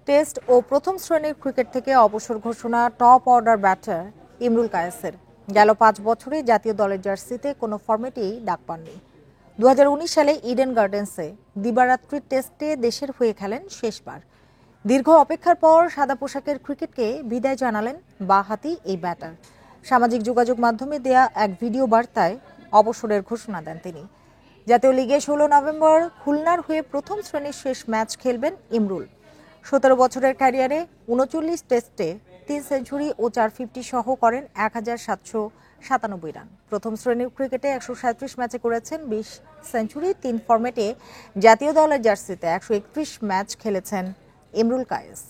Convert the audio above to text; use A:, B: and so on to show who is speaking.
A: Test ও প্রথম শ্রেণীর cricket থেকে অবসর ঘোষণা টপ অর্ডার ব্যাটার ইমরুল কায়েসের। গেল 5 বছরে জাতীয় দলের জার্সিতে কোনো ফরম্যাটেই ডাক পাননি। 2019 সালে ইডেন গার্ডেন্সে দিবারাত্রির টেস্টে দেশের হয়ে খেলেন শেষবার। দীর্ঘ অপেক্ষার পর সাদা পোশাকের ক্রিকেটকে বিদায় জানালেন বাঁহাতি এই ব্যাটার। সামাজিক যোগাযোগ মাধ্যমে দেয়া এক ভিডিও বার্তায় অবসরের ঘোষণা দেন তিনি। জাতীয় লিগে 16 নভেম্বর খুলনার হয়ে প্রথম শ্রেণীর শেষ ম্যাচ খেলবেন ইমরুল। 17 বছরের ক্যারিয়ারে 39 টেস্টে 3 সেঞ্চুরি ও 450 সহ করেন 1797 রান। প্রথম শ্রেণীর ক্রিকেটে 137 ম্যাচে করেছেন 20 সেঞ্চুরি। 3 ফরম্যাটে জাতীয় দলের জার্সিতে 131 ম্যাচ খেলেছেন ইমরুল কায়েস।